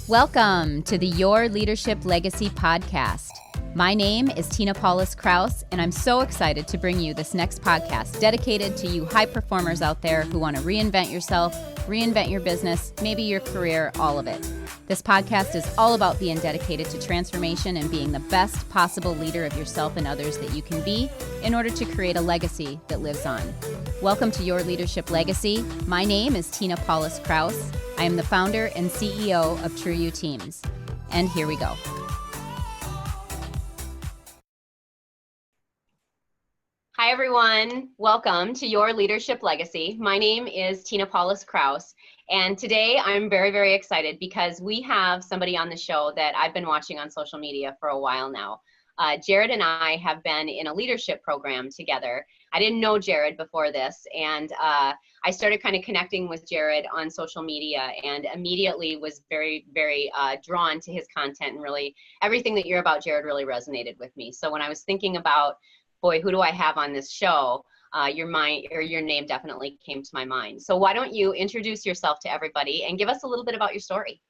Welcome to the Your Leadership Legacy podcast. My name is Tina Paulus Kraus, and I'm so excited to bring you this next podcast dedicated to you high performers out there who want to reinvent yourself, reinvent your business, maybe your career, all of it. This podcast is all about being dedicated to transformation and being the best possible leader of yourself and others that you can be in order to create a legacy that lives on. Welcome to Your Leadership Legacy. My name is Tina Paulus Kraus. I am the founder and CEO of True You Teams. And here we go. Hi, everyone. Welcome to Your Leadership Legacy. My name is Tina Paulus Kraus, and today I'm very, very excited because we have somebody on the show that I've been watching on social media for a while now. Jared and I have been in a leadership program together. I didn't know Jared before this, and I started kind of connecting with Jared on social media and immediately was very, very drawn to his content, and really everything that you're about, Jared, really resonated with me. So when I was thinking about, boy, who do I have on this show? Your name definitely came to my mind. So why don't you introduce yourself to everybody and give us a little bit about your story?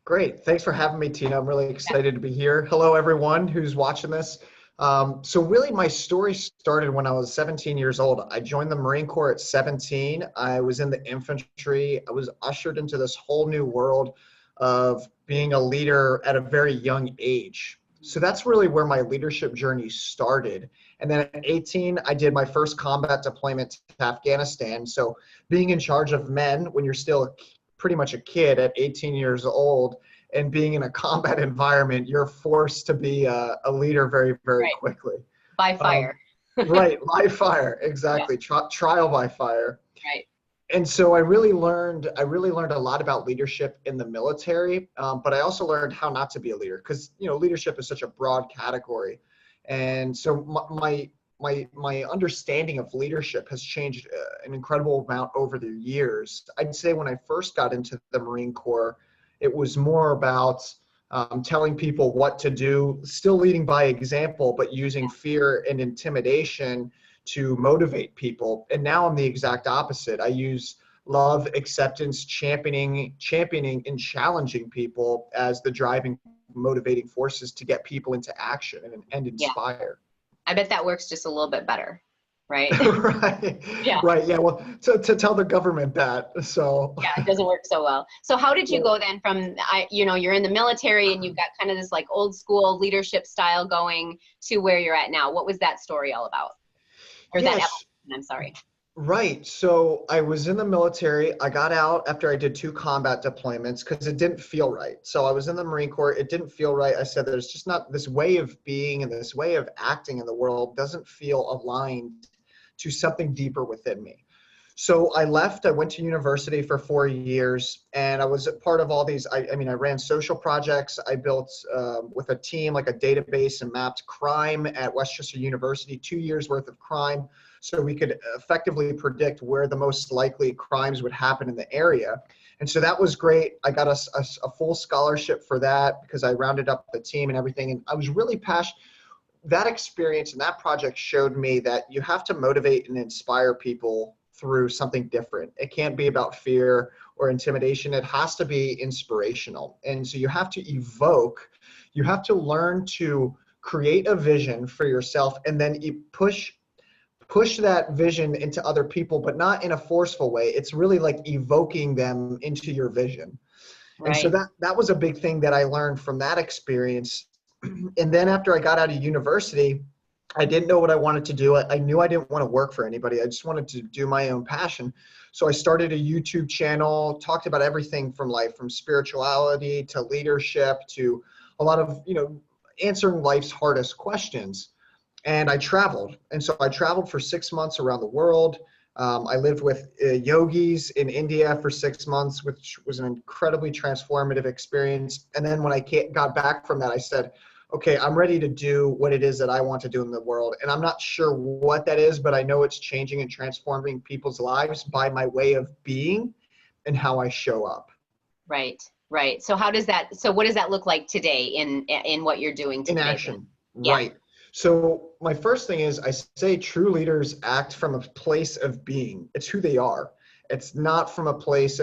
Great. Thanks for having me, Tina. I'm really excited to be here. Hello, everyone who's watching this. So really, my story started when I was 17 years old. I joined the Marine Corps at 17. I was in the infantry. I was ushered into this whole new world of being a leader at a very young age. So that's really where my leadership journey started. And then at 18, I did my first combat deployment to Afghanistan. So being in charge of men when you're still pretty much a kid at 18 years old and being in a combat environment, you're forced to be a leader very, very quickly. By fire. Right, by fire, exactly. Yeah. Trial by fire. Right. And so I really learned a lot about leadership in the military, but I also learned how not to be a leader because, leadership is such a broad category. And so my understanding of leadership has changed an incredible amount over the years. I'd say when I first got into the Marine Corps, it was more about telling people what to do, still leading by example, but using fear and intimidation to motivate people. And now I'm the exact opposite. I use love, acceptance, championing, and challenging people as the driving, motivating forces to get people into action and inspire. I bet that works just a little bit better, right? Right. Yeah. Right. Yeah. Well, to tell the government that. So. Yeah, it doesn't work so well. So how did you go then from, you're in the military and you've got kind of this like old school leadership style going to where you're at now? What was that story all about? Or that evolution, I'm sorry. Right. So I was in the military. I got out after I did 2 combat deployments because it didn't feel right. So I was in the Marine Corps. It didn't feel right. I said, there's just not this way of being and this way of acting in the world doesn't feel aligned to something deeper within me. So I left. I went to university for 4 years, and I was a part of all these. I ran social projects. I built with a team like a database and mapped crime at Westchester University, 2 years worth of crime, so we could effectively predict where the most likely crimes would happen in the area. And so that was great. I got a full scholarship for that because I rounded up the team and everything. And I was really passionate. That experience and that project showed me that you have to motivate and inspire people through something different. It can't be about fear or intimidation. It has to be inspirational. And so you have to learn to create a vision for yourself and then you push that vision into other people, but not in a forceful way. It's really like evoking them into your vision. Right. And so that was a big thing that I learned from that experience. And then after I got out of university, I didn't know what I wanted to do. I knew I didn't want to work for anybody. I just wanted to do my own passion. So I started a YouTube channel, talked about everything from life, from spirituality to leadership to a lot of, answering life's hardest questions. And I traveled. And so I traveled for 6 months around the world. I lived with yogis in India for 6 months, which was an incredibly transformative experience. And then when I got back from that, I said, okay, I'm ready to do what it is that I want to do in the world. And I'm not sure what that is, but I know it's changing and transforming people's lives by my way of being and how I show up. Right. So what does that look like today in what you're doing today? In action. Yeah. Right. So my first thing is I say true leaders act from a place of being. It's who they are. It's not from a place,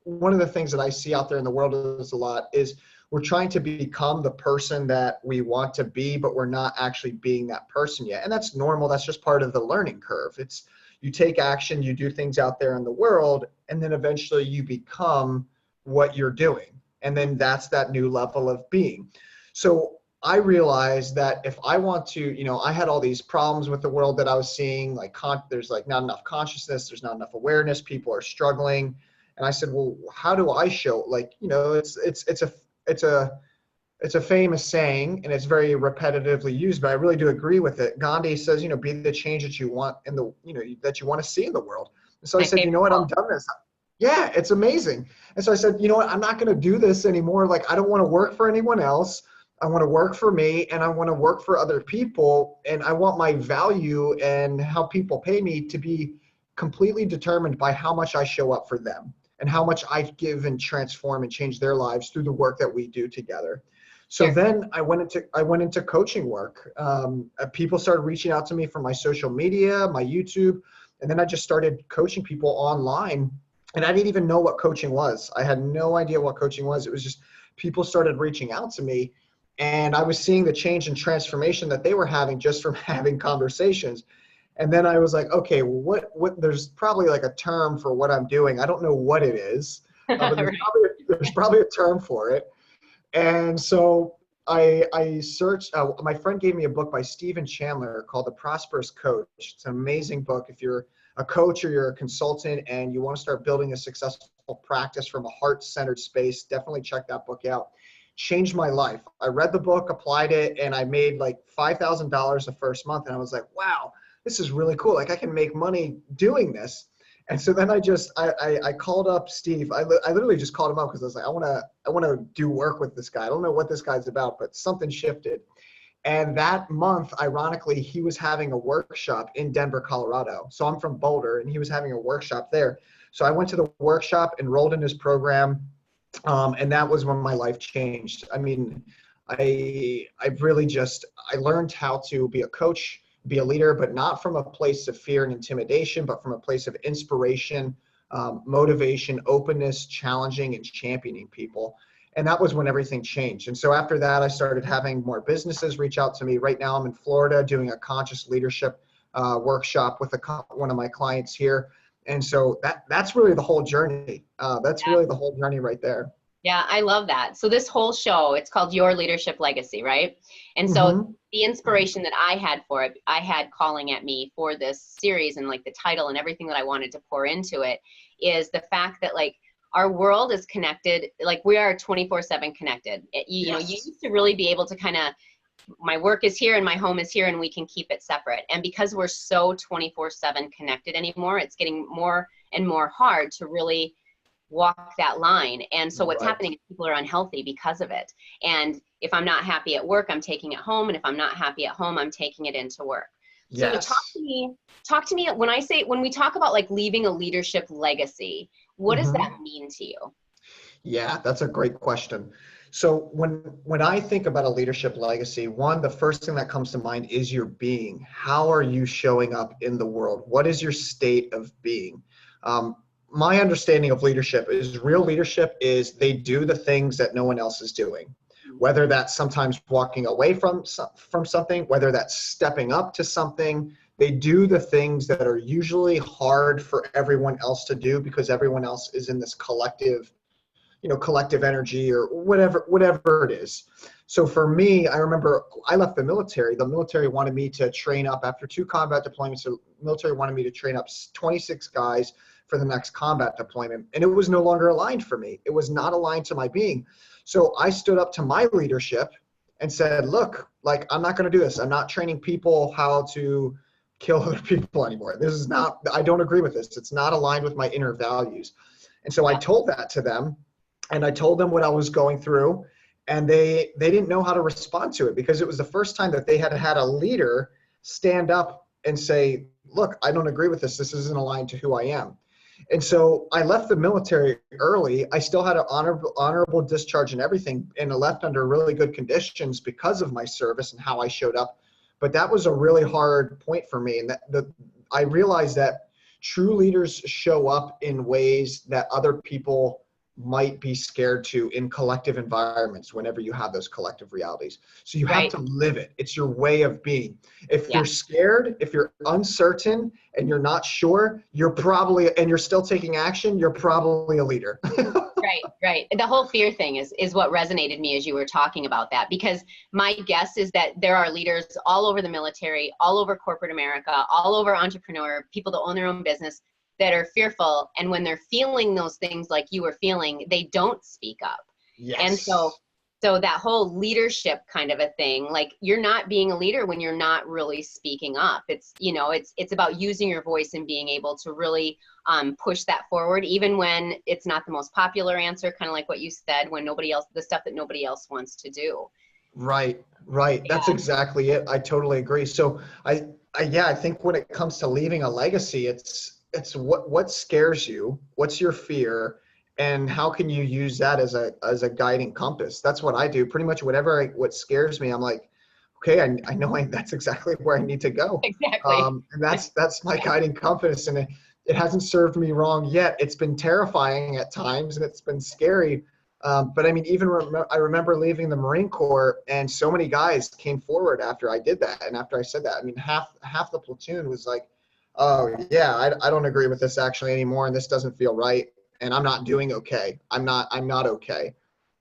one of the things that I see out there in the world is a lot is we're trying to become the person that we want to be, but we're not actually being that person yet. And that's normal. That's just part of the learning curve. It's you take action, you do things out there in the world, and then eventually you become what you're doing. And then that's that new level of being. So I realized that if I want to, I had all these problems with the world that I was seeing, like there's like not enough consciousness, there's not enough awareness, people are struggling. And I said, well, how do I show, like, it's a famous saying and it's very repetitively used, but I really do agree with it. Gandhi says, be the change that you want in the, that you want to see in the world. And so I My said, you favorite know what, I'm quote. done this. Yeah, it's amazing. And so I said, you know what, I'm not going to do this anymore. Like, I don't want to work for anyone else. I want to work for me and I want to work for other people. And I want my value and how people pay me to be completely determined by how much I show up for them and how much I give and transform and change their lives through the work that we do together. So Sure. then I went into coaching work. People started reaching out to me from my social media, my YouTube, and then I just started coaching people online. And I didn't even know what coaching was. I had no idea what coaching was. It was just people started reaching out to me, and I was seeing the change and transformation that they were having just from having conversations. And then I was like, okay, well, what? There's probably like a term for what I'm doing. I don't know what it is, but there's Right. probably a term for it. And so I searched, my friend gave me a book by Stephen Chandler called The Prosperous Coach. It's an amazing book. If you're a coach or you're a consultant and you want to start building a successful practice from a heart-centered space, definitely check that book out. Changed my life. I read the book, applied it, and I made like $5,000 the first month. And I was like, wow, this is really cool. Like, I can make money doing this. And so then I called up Steve. I literally just called him up because I was like, I want to do work with this guy. I don't know what this guy's about, but something shifted. And that month, ironically, he was having a workshop in Denver, Colorado. So I'm from Boulder, and he was having a workshop there. So I went to the workshop, enrolled in his program, and that was when my life changed. I mean, I really just, I learned how to be a coach, be a leader, but not from a place of fear and intimidation, but from a place of inspiration, motivation, openness, challenging, and championing people. And that was when everything changed. And so after that, I started having more businesses reach out to me. Right now, I'm in Florida doing a conscious leadership workshop with one of my clients here. And so that's really the whole journey. That's really the whole journey right there. Yeah, I love that. So this whole show, it's called Your Leadership Legacy, right? And so Mm-hmm. the inspiration that I had for it, I had calling at me for this series and like the title and everything that I wanted to pour into it is the fact that like our world is connected, like we are 24/7 connected. You Yes. used to really be able to kind of, my work is here and my home is here and we can keep it separate. And because we're so 24/7 connected anymore, it's getting more and more hard to really walk that line. And so what's Right. happening is people are unhealthy because of it. And if I'm not happy at work, I'm taking it home. And if I'm not happy at home, I'm taking it into work. So Yes. talk to me when we talk about like leaving a leadership legacy, what does Mm-hmm. that mean to you? Yeah, that's a great question. So when I think about a leadership legacy, one, the first thing that comes to mind is your being. How are you showing up in the world? What is your state of being? Um, my understanding of leadership is real leadership is they do the things that no one else is doing. Whether that's sometimes walking away from something, whether that's stepping up to something, they do the things that are usually hard for everyone else to do because everyone else is in this collective energy or whatever it is. So for me, I remember I left the military. The military wanted me to train up after 2 combat deployments. The military wanted me to train up 26 guys for the next combat deployment. And it was no longer aligned for me. It was not aligned to my being. So I stood up to my leadership and said, look, like, I'm not going to do this. I'm not training people how to kill other people anymore. This is not, I don't agree with this. It's not aligned with my inner values. And so I Yeah. told that to them, and I told them what I was going through, and they didn't know how to respond to it because it was the first time that they had had a leader stand up and say, look, I don't agree with this. This isn't aligned to who I am. And so I left the military early. I still had an honorable discharge and everything, and I left under really good conditions because of my service and how I showed up. But that was a really hard point for me. And I realized that true leaders show up in ways that other people might be scared to in collective environments whenever you have those collective realities. So you have Right. to live it. It's your way of being. If Yeah. you're scared, if you're uncertain and you're not sure, you're probably, and you're still taking action, you're probably a leader. Right, right. The whole fear thing is what resonated me as you were talking about that, because my guess is that there are leaders all over the military, all over corporate America, all over entrepreneur, people that own their own business that are fearful. And when they're feeling those things like you were feeling, they don't speak up. And Yes. so that whole leadership kind of a thing, like you're not being a leader when you're not really speaking up. It's, it's about using your voice and being able to really push that forward, even when it's not the most popular answer, kind of like what you said, when nobody else, the stuff that nobody else wants to do. Right, right. That's Yeah. exactly it. I totally agree. So yeah, I think when it comes to leaving a legacy, it's what scares you, what's your fear, and how can you use that as a guiding compass. That's what I do. Pretty much what scares me, I'm like, okay, I know that's exactly where I need to go. Exactly. And that's my guiding compass, and it hasn't served me wrong yet. It's been terrifying at times, and it's been scary. But I mean, I remember leaving the Marine Corps, and so many guys came forward after I did that, and after I said that. I mean, half the platoon was like, "Oh yeah, I don't agree with this actually anymore, and this doesn't feel right, and I'm not doing okay. I'm not okay."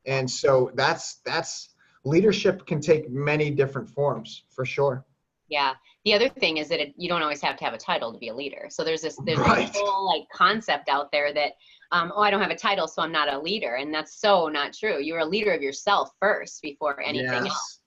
And so that's leadership can take many different forms for sure. Yeah. The other thing is that you don't always have to have a title to be a leader. So there's this Right. whole like concept out there that, oh, I don't have a title, so I'm not a leader. And that's so not true. You're a leader of yourself first before anything else. Yes.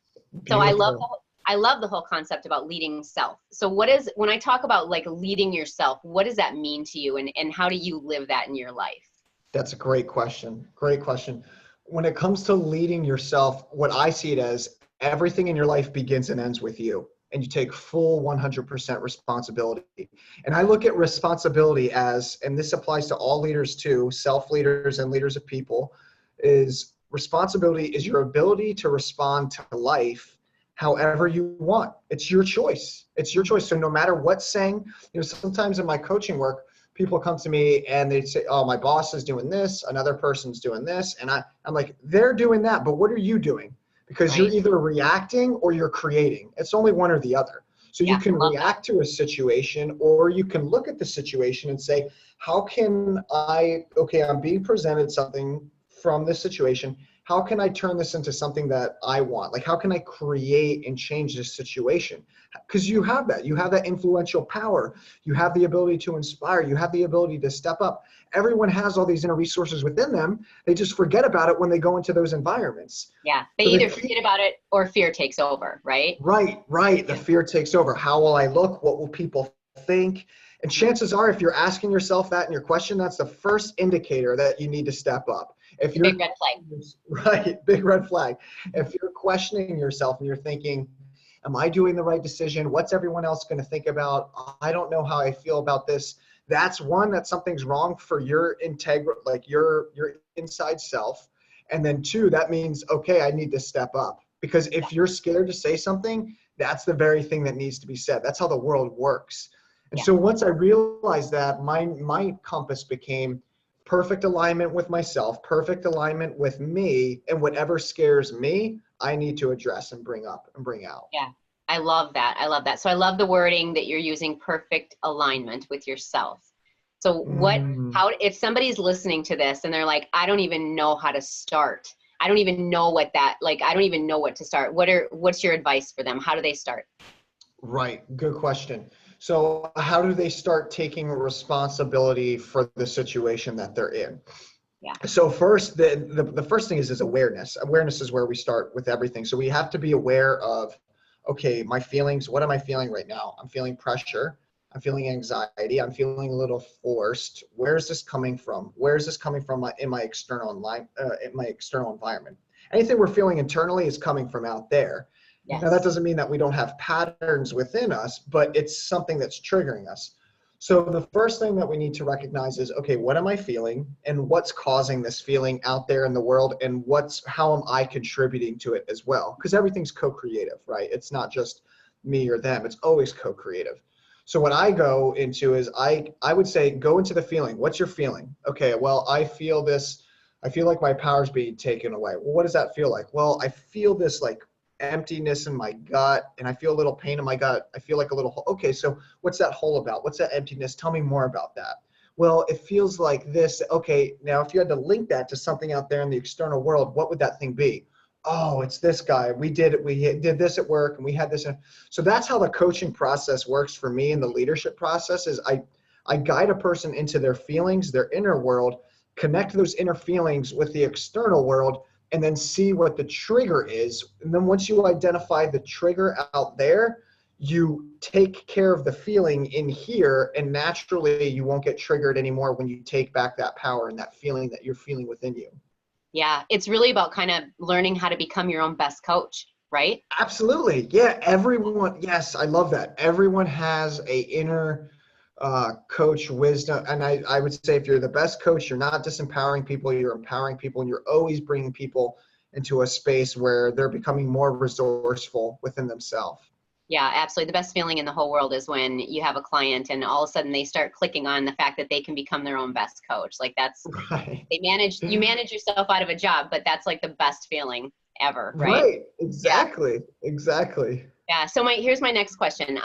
So Beautiful. I love the whole concept about leading self. So when I talk about like leading yourself, what does that mean to you, and how do you live that in your life? That's a great question. Great question. When it comes to leading yourself, what I see it as, everything in your life begins and ends with you, and you take full 100% responsibility. And I look at responsibility as, and this applies to all leaders too, self leaders and leaders of people, is responsibility is your ability to respond to life however you want. It's your choice. It's your choice. So no matter what's saying, sometimes in my coaching work, people come to me and they say, "Oh, my boss is doing this, another person's doing this," and I'm like, "They're doing that, but what are you doing?" Because you're Right. either reacting or you're creating. It's only one or the other. So you Yeah. can Love that. react to a situation, or you can look at the situation and say, "How can okay, I'm being presented something from this situation. How can I turn this into something that I want? Like, how can I create and change this situation?" Because you have that influential power. You have the ability to inspire. You have the ability to step up. Everyone has all these inner resources within them. They just forget about it when they go into those environments. Yeah. They So the either key, forget about it or fear takes over, right? right. The fear takes over. How will I look? What will people think? And chances are, if you're asking yourself that in your question, that's the first indicator that you need to step up. If The big you're red flag. right, big red flag. If you're questioning yourself and you're thinking, am I doing the right decision? What's everyone else going to think about? I don't know how I feel about this. That's one, that something's wrong for your like your inside self. And then two, that means, okay, I need to step up. Because if you're scared to say something, that's the very thing that needs to be said. That's how the world works. And Yeah. so once I realized that, my compass became perfect alignment with myself, perfect alignment with me, and whatever scares me, I need to address and bring up and bring out. Yeah. I love that. I love that. So I love the wording that you're using, perfect alignment with yourself. So Mm, if somebody's listening to this and they're like, I don't even know how to start. I don't even know I don't even know what to start. What's your advice for them? How do they start? right. Good question. So how do they start taking responsibility for the situation that they're in? Yeah. So first, the first thing is awareness. Awareness is where we start with everything. So we have to be aware of, okay, my feelings. What am I feeling right now? I'm feeling pressure. I'm feeling anxiety. I'm feeling a little forced. Where is this coming from? Where is this coming from in my external environment? Anything we're feeling internally is coming from out there. Now that Yes. doesn't mean that we don't have patterns within us, but it's something that's triggering us. So the first thing that we need to recognize is, okay, what am I feeling and what's causing this feeling out there in the world, and how am I contributing to it as well? Because everything's co-creative, right? It's not just me or them. It's always co-creative. So what I go into is I would say, go into the feeling. What's your feeling? Okay, well, I feel this I feel like my power's being taken away. Well, what does that feel like? Well, I feel this like emptiness in my gut, and I feel a little pain in my gut. I feel like a little hole. Okay, so what's that hole about? What's that emptiness? Tell me more about that. Well, it feels like this. Okay, now if you had to link that to something out there in the external world, what would that thing be? Oh, it's this guy. We did it. We did this at work, and we had this. So that's how the coaching process works for me, and the leadership process is I guide a person into their feelings, their inner world, connect those inner feelings with the external world, and then see what the trigger is. And then once you identify the trigger out there, you take care of the feeling in here, and naturally you won't get triggered anymore when you take back that power and that feeling that you're feeling within you. Yeah, it's really about kind of learning how to become your own best coach, right? Absolutely. Yeah, everyone. Yes, I love that. Everyone has a inner coach wisdom. And I would say if you're the best coach, you're not disempowering people, you're empowering people, and you're always bringing people into a space where they're becoming more resourceful within themselves. Yeah, absolutely. The best feeling in the whole world is when you have a client and all of a sudden they start clicking on the fact that they can become their own best coach. Like that's, Right. you manage yourself out of a job, but that's like the best feeling ever, right? Right. Yeah. Exactly. Exactly. Yeah. So here's my next question.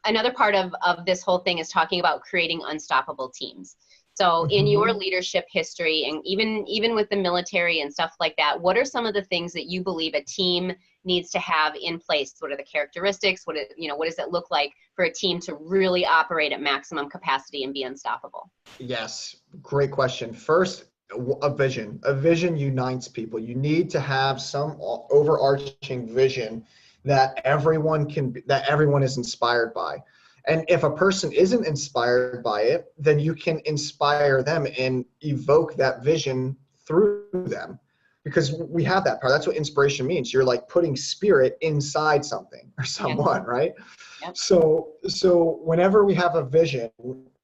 Another part of this whole thing is talking about creating unstoppable teams. So in your Mhm. leadership history, and even with the military and stuff like that, what are some of the things that you believe a team needs to have in place? What are the characteristics? What does it look like for a team to really operate at maximum capacity and be unstoppable? Yes, great question. First, a vision. A vision unites people. You need to have some overarching vision that everyone is inspired by. And if a person isn't inspired by it, then you can inspire them and evoke that vision through them. Because we have that power. That's what inspiration means. You're like putting spirit inside something or Yeah. someone, right? Yep. So whenever we have a vision,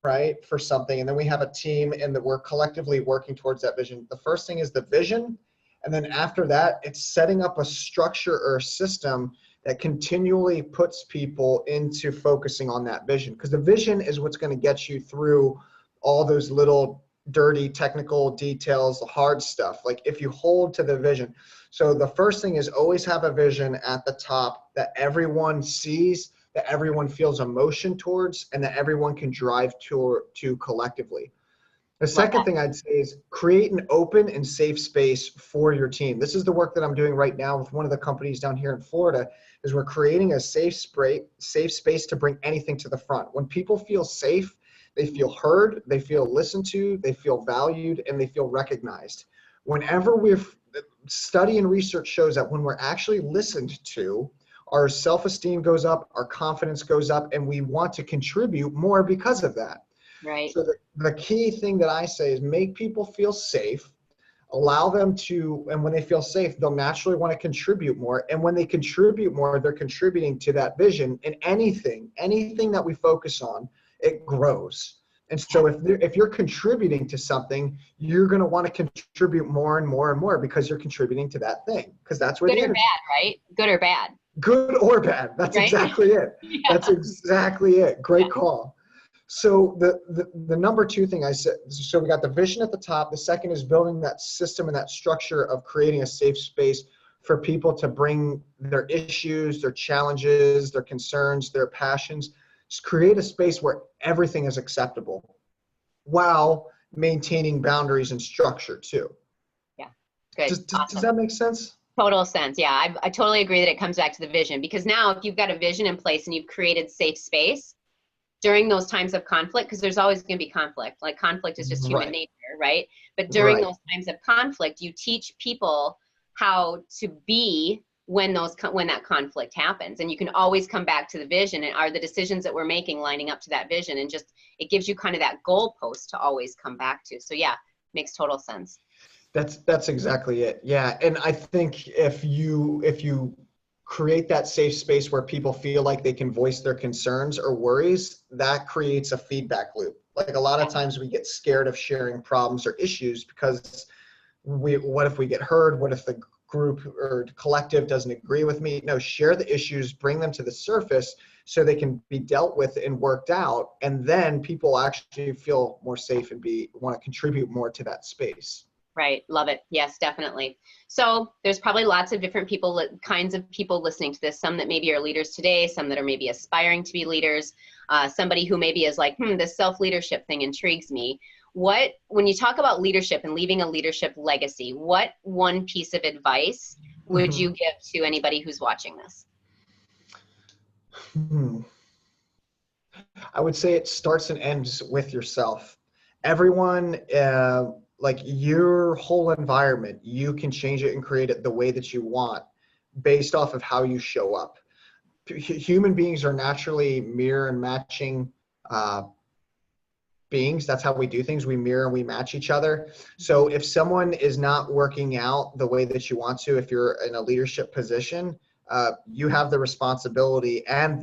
right, for something, and then we have a team and that we're collectively working towards that vision, the first thing is the vision. And then after that, it's setting up a structure or a system that continually puts people into focusing on that vision. Because the vision is what's going to get you through all those little dirty technical details, the hard stuff. Like if you hold to the vision. So the first thing is always have a vision at the top that everyone sees, that everyone feels emotion towards, and that everyone can drive to collectively. The Love second that. thing I'd say is create an open and safe space for your team. This is the work that I'm doing right now with one of the companies down here in Florida, is we're creating a safe space to bring anything to the front. When people feel safe, they feel heard, they feel listened to, they feel valued, and they feel recognized. Whenever we're study and research shows that when we're actually listened to, our self-esteem goes up, our confidence goes up, and we want to contribute more because of that. Right. So the key thing that I say is make people feel safe, allow them to, and when they feel safe, they'll naturally want to contribute more. And when they contribute more, they're contributing to that vision, and anything that we focus on, it grows. And so if you're contributing to something, you're going to want to contribute more and more and more because you're contributing to that thing, because that's where Good the or energy. bad, right? Good or bad, Good or bad. That's right? exactly it. That's Yeah. exactly it. Yeah. Great call. So the number two thing I said, so we got the vision at the top. The second is building that system and that structure of creating a safe space for people to bring their issues, their challenges, their concerns, their passions. Just create a space where everything is acceptable while maintaining boundaries and structure too. Yeah. Good. Does Awesome. that make sense? Total sense. Yeah. I totally agree that it comes back to the vision, because now if you've got a vision in place and you've created safe space during those times of conflict, because there's always going to be conflict, like conflict is just human Right. nature, right? But during Right. those times of conflict, you teach people how to be when that conflict happens, and you can always come back to the vision, and are the decisions that we're making lining up to that vision, and just it gives you kind of that goalpost to always come back to. So yeah, makes total sense. That's exactly it. Yeah. And I think if you create that safe space where people feel like they can voice their concerns or worries, that creates a feedback loop. Like a lot of times we get scared of sharing problems or issues because what if we get heard? What if the group or collective doesn't agree with me? No, share the issues, bring them to the surface so they can be dealt with and worked out. And then people actually feel more safe and want to contribute more to that space. Right. Love it. Yes, definitely. So there's probably lots of different people, kinds of people listening to this, some that maybe are leaders today, some that are maybe aspiring to be leaders, somebody who maybe is like, this self-leadership thing intrigues me. When you talk about leadership and leaving a leadership legacy, what one piece of advice would you give to anybody who's watching this? I would say it starts and ends with yourself. Everyone, like your whole environment, you can change it and create it the way that you want based off of how you show up. Human beings are naturally mirror and matching beings. That's how we do things. We mirror and we match each other. So if someone is not working out the way that you want to, if you're in a leadership position, you have the responsibility and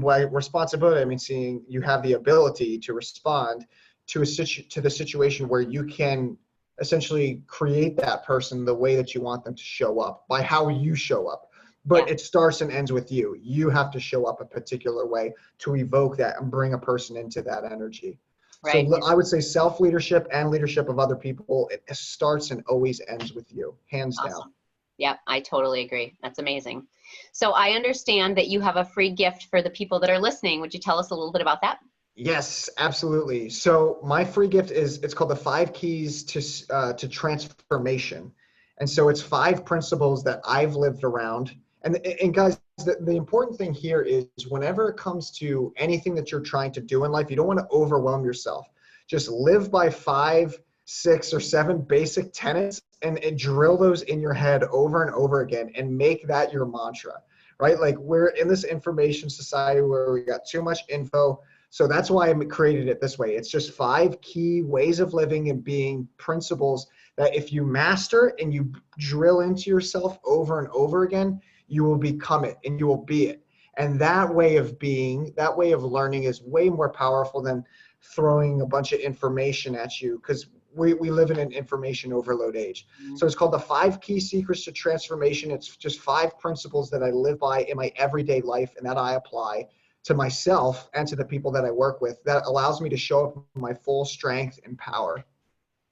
by responsibility, I mean, seeing you have the ability to respond to to the situation where you can essentially create that person the way that you want them to show up by how you show up. But it starts and ends with you. You have to show up a particular way to evoke that and bring a person into that energy. Right. So I would say self-leadership and leadership of other people, it starts and always ends with you, hands down. Yep, I totally agree. That's amazing. So I understand that you have a free gift for the people that are listening. Would you tell us a little bit about that? Yes, absolutely. So my free gift it's called the 5 Keys to Transformation. And so it's 5 principles that I've lived around. And guys, the important thing here is whenever it comes to anything that you're trying to do in life, you don't want to overwhelm yourself. Just live by 5, 6, or 7 basic tenets and drill those in your head over and over again and make that your mantra, right? Like we're in this information society where we got too much info. So that's why I created it this way. It's just 5 key ways of living and being principles that if you master and you drill into yourself over and over again, you will become it and you will be it. And that way of being, that way of learning is way more powerful than throwing a bunch of information at you, because we live in an information overload age. So it's called the 5 Key Secrets to Transformation. It's just 5 principles that I live by in my everyday life and that I apply to myself and to the people that I work with that allows me to show up in my full strength and power.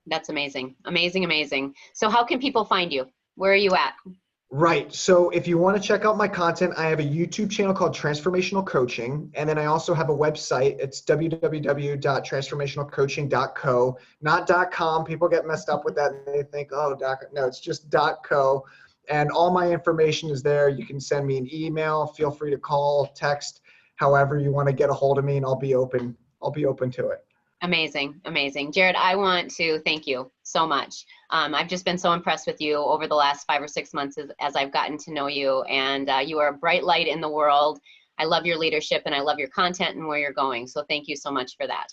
That's amazing. Amazing, amazing. So how can people find you? Where are you at? Right. So if you want to check out my content, I have a YouTube channel called Transformational Coaching. And then I also have a website. It's www.transformationalcoaching.co, not .com. People get messed up with that and they think, oh, no, it's just .co. And all my information is there. You can send me an email. Feel free to call, text, however you want to get a hold of me, and I'll be open to it. Amazing. Amazing. Jared, I want to thank you so much. I've just been so impressed with you over the last 5 or 6 months as I've gotten to know you, and you are a bright light in the world. I love your leadership and I love your content and where you're going. So thank you so much for that.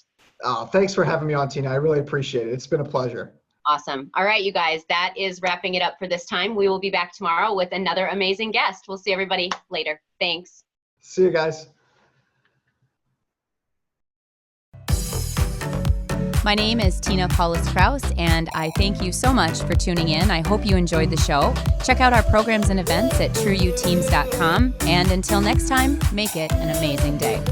Oh, thanks for having me on, Tina. I really appreciate it. It's been a pleasure. Awesome. All right, you guys, that is wrapping it up for this time. We will be back tomorrow with another amazing guest. We'll see everybody later. Thanks. See you guys. My name is Tina Paulus-Krauss, and I thank you so much for tuning in. I hope you enjoyed the show. Check out our programs and events at trueyouteams.com. And until next time, make it an amazing day.